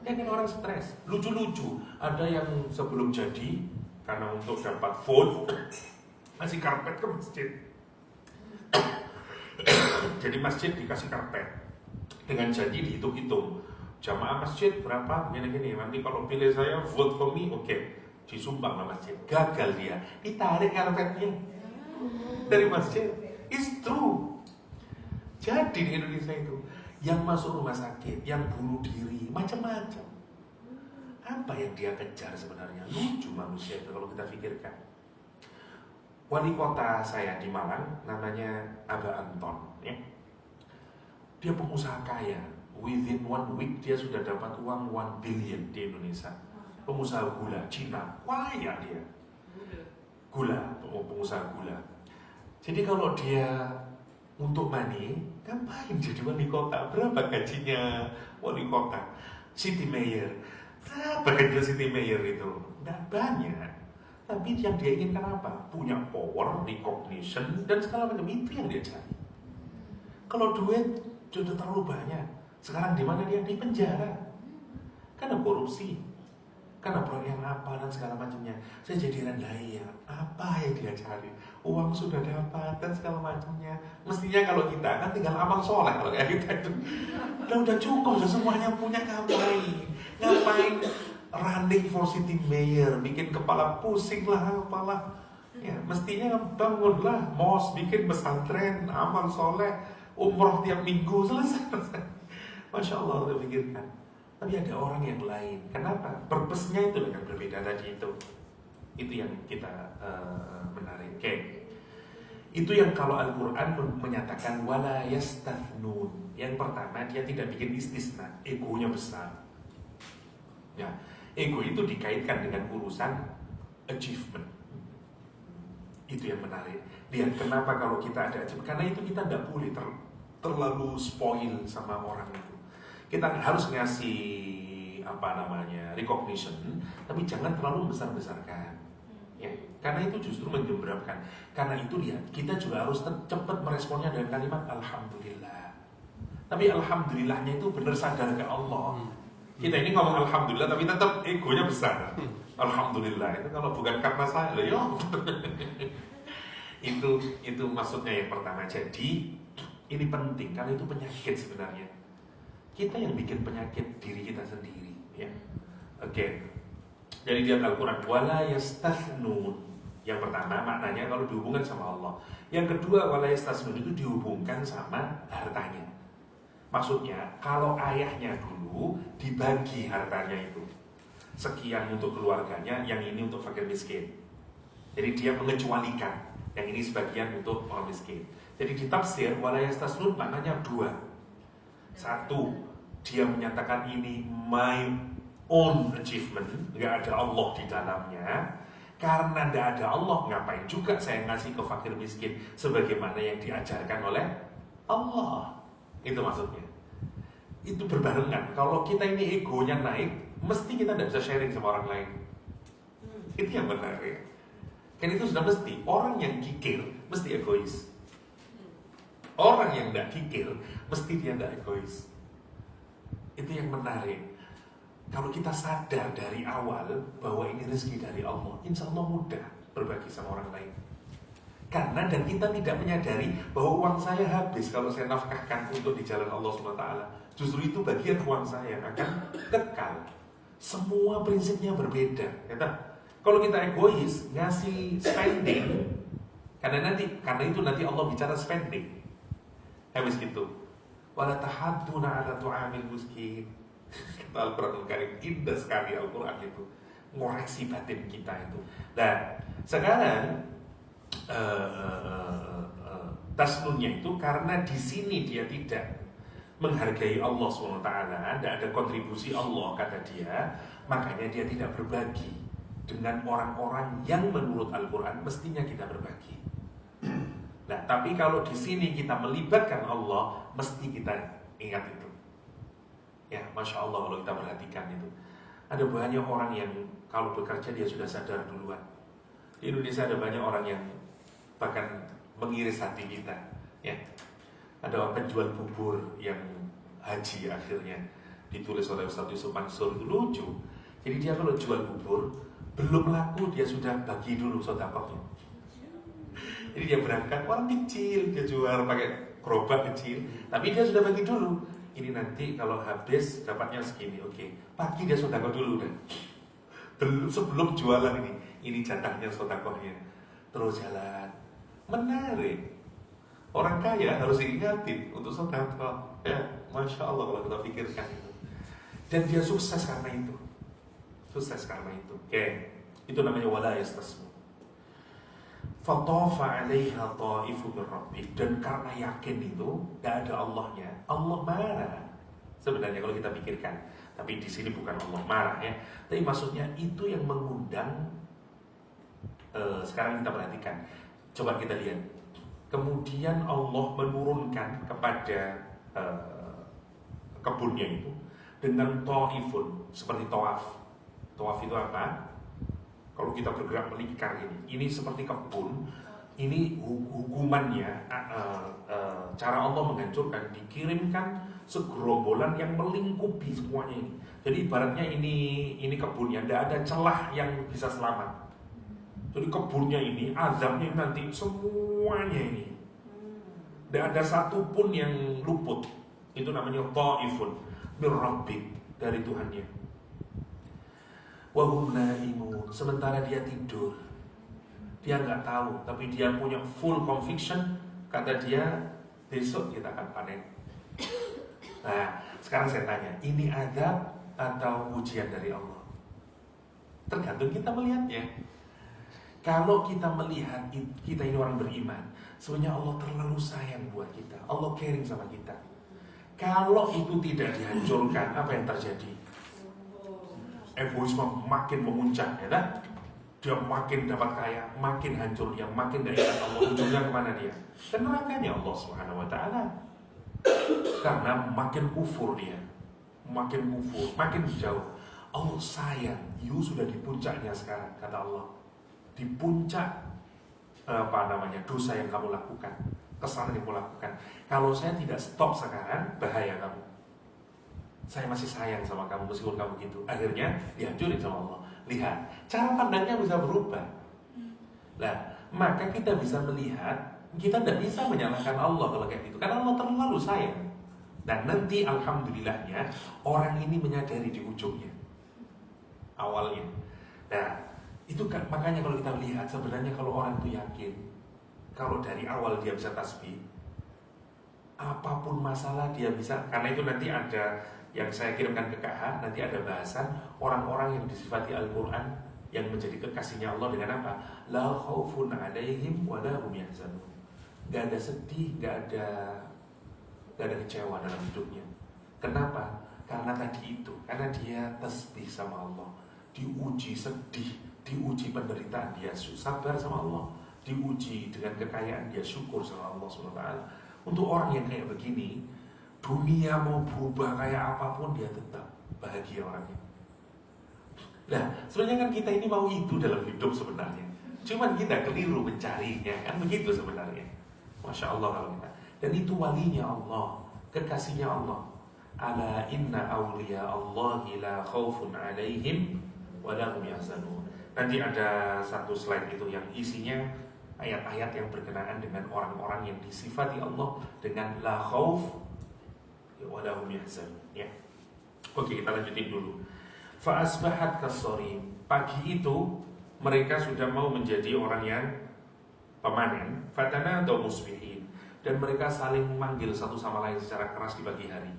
Ya kan orang stres. Lucu-lucu. Ada yang sebelum jadi karena untuk dapat vote kasih karpet ke masjid. Jadi masjid dikasih karpet dengan janji dihitung-hitung. Jamaah masjid berapa? Gini-gini. Nanti kalau pilih saya vote for me, oke. Disumbang lah masjid. Gagal dia. Ditarik karpetnya dari masjid. It's true. Jadi di Indonesia itu yang masuk rumah sakit, yang bunuh diri, macam-macam. Apa yang dia kejar sebenarnya? Lucu manusia itu kalau kita pikirkan. Wali kota saya di Malang namanya Aba Anton, ya. Dia pengusaha kaya. Within 1 week dia sudah dapat uang 1 billion di Indonesia. Pengusaha gula Cina, kaya dia. Gula, pengusaha gula. Jadi kalau dia untuk money, ngapain jadi wali kota? Berapa gajinya wali kota? City mayor. Berapa gaji city mayor itu? Nggak banyak. Tapi yang dia inginkan apa? Punya power, recognition, dan segala macam. Itu yang dia cari. Kalau duit sudah terlalu banyak, sekarang di mana dia? Di penjara. Karena korupsi, karena proyek yang apa dan segala macamnya. Saya jadi rendah. Apa yang dia cari? Uang sudah dapat dan segala macamnya. Mestinya kalau kita kan tinggal amal soleh kalau kayak kita itu. Udah cukup, sudah semuanya punya. Ngapain running for city mayor, bikin kepala pusing lah apalah. Ya, mestinya bangunlah mos, bikin pesantren, amal soleh, umroh tiap minggu, selesai. Masya Allah, udah pikirkan. Tapi ada orang yang lain. Kenapa? Purpose-nya itu yang berbeda tadi itu. Itu yang kita menarik. Oke. Itu yang kalau Al-Quran menyatakan wala yastathnun. Yang pertama, dia tidak bikin istisna, egonya besar. Ya, ego itu dikaitkan dengan urusan achievement. Itu yang menarik. Lihat kenapa kalau kita ada achievement, karena itu kita tidak boleh terlalu spoil sama orang itu. Kita harus ngasih recognition, tapi jangan terlalu besar-besarkan. Ya, karena itu justru menjembrapkan. Karena itu lihat, kita juga harus cepat meresponnya dengan kalimat alhamdulillah. Tapi alhamdulillahnya itu benar sadar ke Allah. Kita ini ngomong alhamdulillah tapi tetap egonya besar. Alhamdulillah itu kalau bukan karena saya loh, itu maksudnya yang pertama. Jadi ini penting karena itu penyakit sebenarnya. Kita yang bikin penyakit diri kita sendiri, ya. Oke. Jadi dia Al-Quran wala yastathnun. Yang pertama maknanya kalau dihubungkan sama Allah. Yang kedua wala yastathnun itu dihubungkan sama hartanya. Maksudnya kalau ayahnya dulu dibagi hartanya itu. sekian untuk keluarganya, yang ini untuk fakir miskin. Jadi dia mengecualikan, yang ini sebagian untuk orang miskin. Jadi di tafsir wala yastasnun maknanya dua. Satu, dia menyatakan ini my own achievement, nggak ada Allah di dalamnya. Karena nggak ada Allah, ngapain juga saya ngasih ke fakir miskin sebagaimana yang diajarkan oleh Allah. Itu maksudnya. Itu berbarengan. Kalau kita ini egonya naik, mesti kita tidak bisa sharing sama orang lain. Itu yang benar ya. Kan itu sudah mesti. Orang yang kikir mesti egois. Orang yang tidak kikir mesti dia tidak egois. Itu yang menarik. Kalau kita sadar dari awal bahwa ini rezeki dari Allah, insya Allah mudah berbagi sama orang lain. Karena dan kita tidak menyadari bahwa uang saya habis kalau saya nafkahkan untuk di jalan Allah SWT. Justru itu bagian uang saya akan kekal. Semua prinsipnya berbeda. Kalau kita egois ngasih spending, karena itu nanti Allah bicara spending. Habis gitu. Wala tahadduna ala tu'amil miskin. Kata Al-Quran Karim, indah sekali Al-Quran itu ngoreksi batin kita itu. Dan sekarang tasnunnya itu karena di sini dia tidak menghargai Allah SWT, tidak ada kontribusi Allah kata dia, makanya dia tidak berbagi dengan orang-orang yang menurut Al-Quran mestinya kita berbagi. Nah, tapi kalau di sini kita melibatkan Allah, mesti kita ingat itu. Ya, Masya Allah kalau kita perhatikan itu. Ada banyak orang yang kalau bekerja dia sudah sadar duluan. Di Indonesia ada banyak orang yang bahkan mengiris hati kita. Ya, ada penjual bubur yang haji akhirnya ditulis oleh Ustaz Yusuf Mansur, itu lucu. Jadi dia kalau jual bubur belum laku dia sudah bagi dulu sedekahnya. Jadi dia berangkat orang kecil, dia jual pakai gerobak kecil, tapi dia sudah bagi dulu. Ini nanti kalau habis dapatnya segini, oke. Pagi dia sedekah dulu kan. Belum sebelum jualan ini jatahnya sedekahnya. Terus jalan. Menarik. Orang kaya harus diingatin untuk sedekah. Ya, Masya Allah kalau kita pikirkan itu. Dan dia sukses karena itu. Sukses karena itu. Oke. Itu namanya wala yastasnu. Fatafa 'alaiha ta'ifu min rabbik, dan karena yakin itu enggak ada Allahnya, Allah marah. Sebenarnya kalau kita pikirkan, tapi di sini bukan Allah marah ya. Tapi maksudnya itu yang mengundang. Sekarang kita perhatikan. Coba kita lihat. Kemudian Allah menurunkan kepada kebunnya itu dengan ta'ifun, seperti tawaf. Tawaf itu apa? Kalau kita bergerak melingkar ini seperti kebun. Ini hukumannya, cara Allah menghancurkan, dikirimkan segerombolan yang melingkupi semuanya ini. Jadi ibaratnya ini kebunnya, tidak ada celah yang bisa selamat. Jadi kebunnya ini, azabnya nanti semuanya ini, tidak ada satupun yang luput. Itu namanya ta'ifun min rabbik, dari Tuhannya. Wahum naimun, sementara dia tidur, dia nggak tahu, tapi dia punya full conviction, kata dia besok kita akan panen. Nah, sekarang saya tanya, ini azab atau ujian dari Allah? Tergantung kita melihatnya. Kalau kita melihat kita ini orang beriman, sebenarnya Allah terlalu sayang buat kita, Allah caring sama kita. Kalau itu tidak dihancurkan, apa yang terjadi? Egoisme makin memuncak, ya kan? Dia makin dapat kaya, makin hancur dia, makin tidak ingat Allah. Ujungnya kemana dia? Ke nerakanya Allah Subhanahu Wa Taala. Karena makin kufur dia, makin kufur, makin jauh. Allah sayang, you sudah di puncaknya sekarang, kata Allah. Di puncak dosa yang kamu lakukan, kesalahan yang kamu lakukan. Kalau saya tidak stop sekarang, bahaya kamu. Saya masih sayang sama kamu meskipun kamu gitu. Akhirnya dihancurin sama Allah. Lihat, cara pandangnya bisa berubah. Nah, maka kita bisa melihat, kita tidak bisa menyalahkan Allah kalau kayak gitu, karena Allah terlalu sayang. Dan nanti alhamdulillahnya orang ini menyadari di ujungnya, awalnya. Nah, itu kan makanya kalau kita lihat sebenarnya kalau orang itu yakin, kalau dari awal dia bisa tasbih, apapun masalah dia bisa. Karena itu nanti ada yang saya kirimkan ke KH, nanti ada bahasan orang-orang yang disifati Al-Quran yang menjadi kekasihnya Allah dengan apa? La khaufun alaihim wa la hum yahzanun. Gak ada sedih, gak ada kecewa dalam hidupnya. Kenapa? Karena tadi itu, karena dia tasbih sama Allah, diuji sedih, diuji penderitaan, dia sabar sama Allah, diuji dengan kekayaan, dia syukur sama Allah SWT. Untuk orang yang kayak begini, dunia mau berubah kayak apapun, dia tetap bahagia orangnya. Nah, sebenarnya kan kita ini mau itu dalam hidup sebenarnya, cuman kita keliru mencarinya, kan begitu sebenarnya. Masya Allah kalau kita. Dan itu walinya Allah, kekasihnya Allah. Ala inna awliya Allahi la khaufun alaihim wa la hum yahzanun. Nanti ada satu slide itu yang isinya ayat-ayat yang berkenaan dengan orang-orang yang disifati Allah dengan la khauf wa la hum yahzanun, ya. Oke, kita lanjutin dulu. Fa asbahat kasarim. Pagi itu mereka sudah mau menjadi orang yang pemanen. Fatana atau musbihin. Dan mereka saling memanggil satu sama lain secara keras di pagi hari.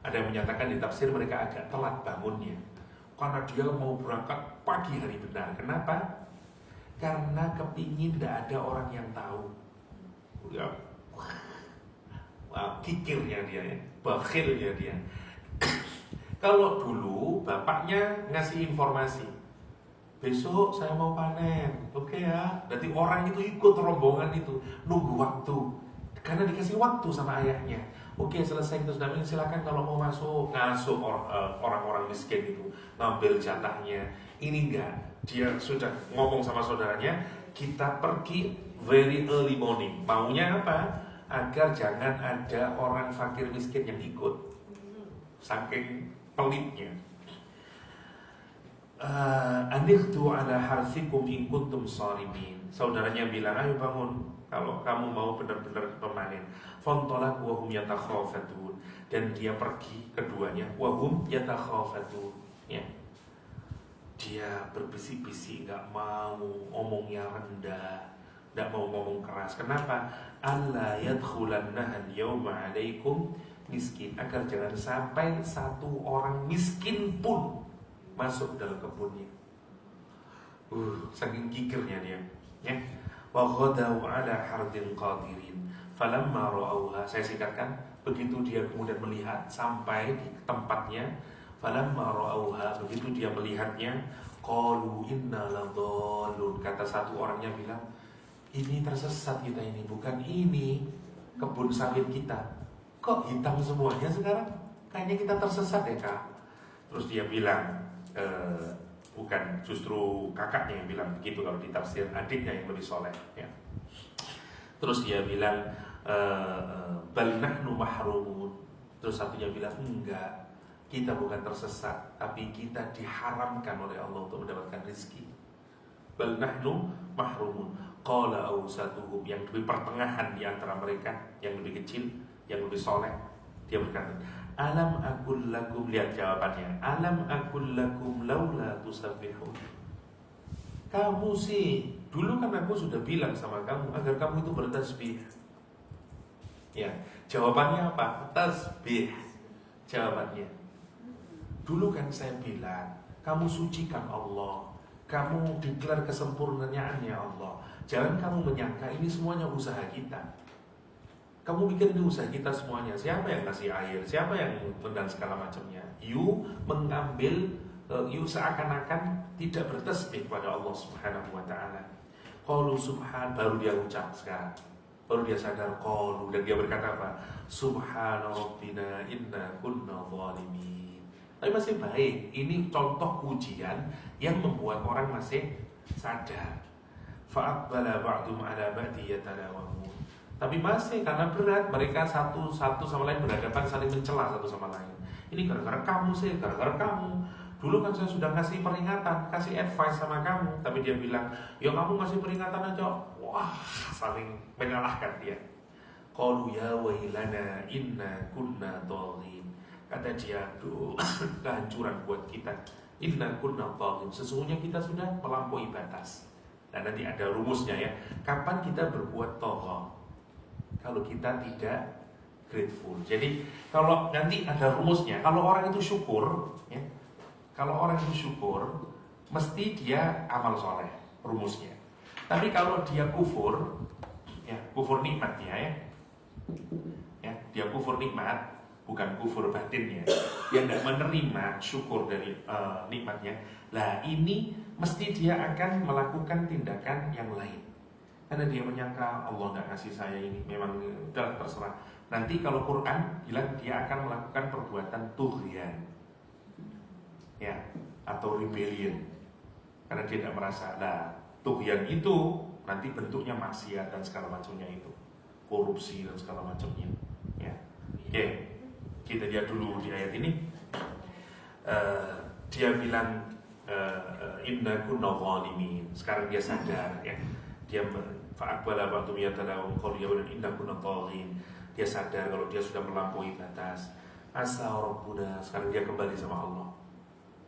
Ada yang menyatakan di tafsir mereka agak telat bangunnya karena dia mau berangkat pagi hari benar. Kenapa? Karena kepingin tidak ada orang yang tahu. Ya. Wah, kikirnya dia ya, bakhilnya dia. Kalau dulu bapaknya ngasih informasi, besok saya mau panen, oke ya. Berarti orang itu ikut rombongan itu, nunggu waktu, karena dikasih waktu sama ayahnya. Oke, selesai itu sudah, silakan kalau mau masuk, ngasuh orang-orang miskin itu, ngambil jatahnya. Ini enggak, dia sudah ngomong sama saudaranya, kita pergi very early morning. Maunya apa? Agar jangan ada orang fakir miskin yang ikut, saking pelitnya. Anirtu ala harthikum in kuntum sharimin. Saudaranya bilang, ayo bangun kalau kamu mau benar-benar pemanen. Fantalaq wa hum yatakhafatun. Dan dia pergi keduanya, wa hum yatakhafatun, ya. Dia berbisik-bisik, enggak mau ngomongnya rendah, enggak mau ngomong keras. Kenapa? Alla yadkhulannahan yawma 'alaikum miskin, agar jangan sampai satu orang miskin pun masuk dalam kebunnya. Saking kikirnya dia, ya. Wa ghadaw 'ala hardin qadirin falamma ra'awha. Saya singkatkan, begitu dia kemudian melihat sampai di tempatnya, falamma ra'awha, begitu dia melihatnya, qalu inna ladallun. Kata satu orangnya bilang, ini tersesat kita ini, bukan ini kebun sawit kita. Kok hitam semuanya sekarang? Kayaknya kita tersesat ya kak. Terus dia bilang, bukan, justru kakaknya yang bilang begitu kalau ditafsir, adiknya yang lebih soleh, ya. Terus dia bilang, bal nahnu mahrumun. Terus satunya bilang, enggak, kita bukan tersesat, tapi kita diharamkan oleh Allah untuk mendapatkan rezeki. Bal nahnu mahrumun. Qala awsatuhum, yang lebih pertengahan di antara mereka, yang lebih kecil, yang lebih soleh, dia berkata, alam akul lakum, lihat jawabannya, alam akul lakum laula tusabbihun. Kamu sih, dulu kan aku sudah bilang sama kamu agar kamu itu bertasbih. Ya, jawabannya apa? Tasbih. Jawabannya, dulu kan saya bilang, kamu sucikan Allah, kamu deklar kesempurnaannya Allah. Jangan kamu menyangka ini semuanya usaha kita. Kamu pikir ini usaha kita semuanya. Siapa yang kasih air? Siapa yang dan segala macamnya? You mengambil, you seakan-akan tidak bertasbih pada Allah Subhanahu wa ta'ala. Qalu subhan, baru dia ucap sekarang. Baru dia sadar, qalu, dan dia berkata apa? Subhana rabbina inna kunna zalimin. Tapi masih baik. Ini contoh ujian yang membuat orang masih sadar. Fa'aqbala ba'dum ala ba'di yatalawamun. Tapi masih karena berat, mereka satu sama lain berhadapan, saling mencela satu sama lain. Ini gara-gara kamu sih, gara-gara kamu. Dulu kan saya sudah kasih peringatan, kasih advice sama kamu, tapi dia bilang, ya kamu kasih peringatan aja. Wah, saling menyalahkan dia. Qalu ya wailana inna kunna dhalin. Kata dia, aduh, kehancuran buat kita. Inna kunna dhalin. Sesungguhnya kita sudah melampaui batas. Dan nanti ada rumusnya ya. Kapan kita berbuat tagha? Kalau kita tidak grateful. Jadi kalau nanti ada rumusnya, kalau orang itu syukur, ya, kalau orang itu syukur, mesti dia amal soleh, rumusnya. Tapi kalau dia kufur, ya kufur nikmatnya ya, dia kufur nikmat, bukan kufur batinnya, dia tidak menerima syukur dari nikmatnya. Lah ini mesti dia akan melakukan tindakan yang lain. Karena dia menyangka Allah nggak ngasih saya ini, memang udah terserah. Nanti kalau Quran bilang dia akan melakukan perbuatan tughyan, ya, atau rebellion, karena dia tidak merasa. Nah, tughyan itu nanti bentuknya maksiat dan segala macamnya itu, korupsi dan segala macamnya. Ya, oke, kita lihat dulu di ayat ini. Dia bilang inna kunna zalimin. Sekarang dia sadar, ya. Dia fa'aqbala ba'dhum yatalawun qalu ya wailana inna kunna taghin. Dia sadar kalau dia sudah melampaui batas. Asa rabbuna, sekarang dia kembali sama Allah.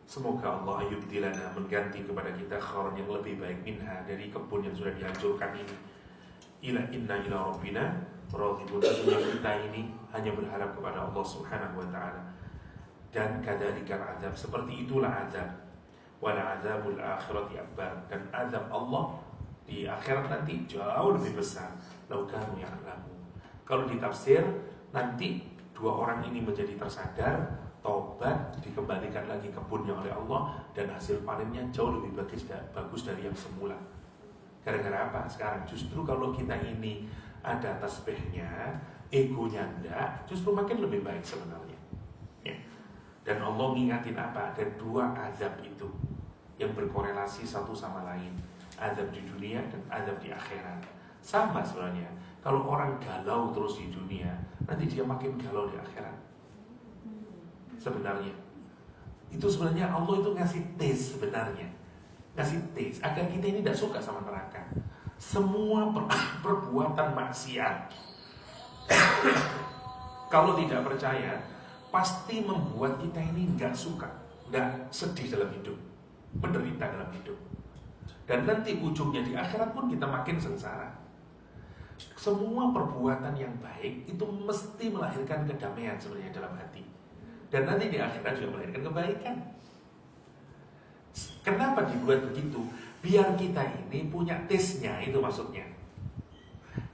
Semoga Allah yubdilana, mengganti kepada kita khairan yang lebih baik minha, dari kebun yang sudah dihancurkan ini. Inna ila rabbina raghibun. Kita ini hanya berharap kepada Allah Subhanahu wa taala. Dan kadzalikal azab, seperti itulah azab. Wala azabul akhirati akbar, dan azab Allah di akhirat nanti jauh lebih besar. Laukanu ya'lamu. Kalau ditafsir, nanti dua orang ini menjadi tersadar, tobat, dikembalikan lagi kebunnya oleh Allah, dan hasil panennya jauh lebih bagus dari yang semula. Gara-gara apa? Sekarang justru kalau kita ini ada tasbihnya, egonya enggak, justru makin lebih baik sebenarnya, ya. Dan Allah ngingatin apa? Ada dua azab itu yang berkorelasi satu sama lain, azab di dunia dan azab di akhirat. Sama sebenarnya. Kalau orang galau terus di dunia, nanti dia makin galau di akhirat. Sebenarnya itu sebenarnya Allah itu ngasih tes, sebenarnya ngasih tes agar kita ini tidak suka sama neraka. Semua perbuatan maksiat kalau tidak percaya, pasti membuat kita ini nggak suka, nggak sedih dalam hidup, menderita dalam hidup. Dan nanti ujungnya di akhirat pun kita makin sengsara. Semua perbuatan yang baik itu mesti melahirkan kedamaian sebenarnya dalam hati. Dan nanti di akhirat juga melahirkan kebaikan. Kenapa dibuat begitu? Biar kita ini punya tesnya, itu maksudnya.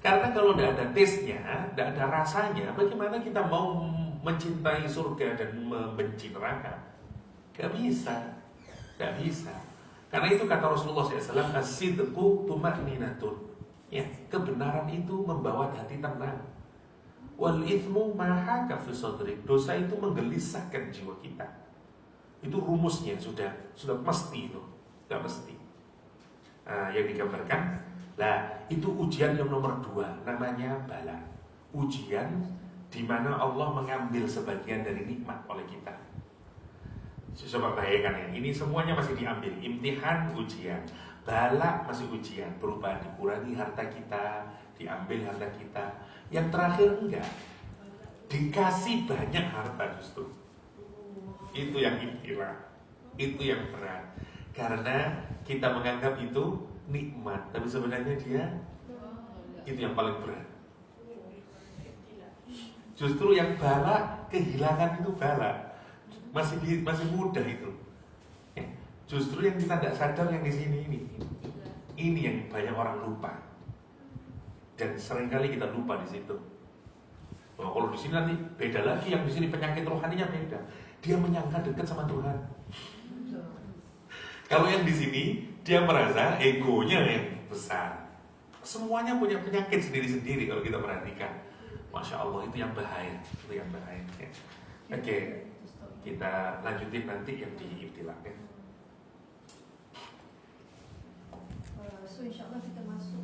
Karena kalau tidak ada tesnya, tidak ada rasanya, bagaimana kita mau mencintai surga dan membenci neraka? Gak bisa. Gak bisa. Karena itu kata Rasulullah SAW, as-sidqu tuma'ninatun. Ya, kebenaran itu membawa hati tenang. Wal ithmu mahaka fi sadrik. Dosa itu menggelisahkan jiwa kita. Itu rumusnya sudah mesti itu, sudah mesti. Yang digambarkan, lah itu ujian yang nomor 2, namanya bala. Ujian di mana Allah mengambil sebagian dari nikmat oleh kita. Coba bayangkan ya, ini semuanya masih diambil. Imtihan, ujian. Bala masih ujian, berupa dikurangi harta kita, diambil harta kita. Yang terakhir enggak, dikasih banyak harta justru. Itu yang ibtilah, itu yang berat. Karena kita menganggap itu nikmat, tapi sebenarnya dia itu yang paling berat. Justru yang bala, kehilangan itu bala, masih mudah itu. Justru yang kita tidak sadar yang di sini ini yang banyak orang lupa. Dan seringkali kita lupa di situ. Oh, kalau di sini nanti beda lagi, yang di sini penyakit rohaninya beda. Dia menyangka dekat sama Tuhan. Kalau yang di sini dia merasa egonya yang besar. Semuanya punya penyakit sendiri-sendiri kalau kita perhatikan. Masya Allah, itu yang bahaya. Itu yang bahaya. Ya. Oke, kita lanjutin nanti yang di ibtilah. Ya. So insyaAllah kita masuk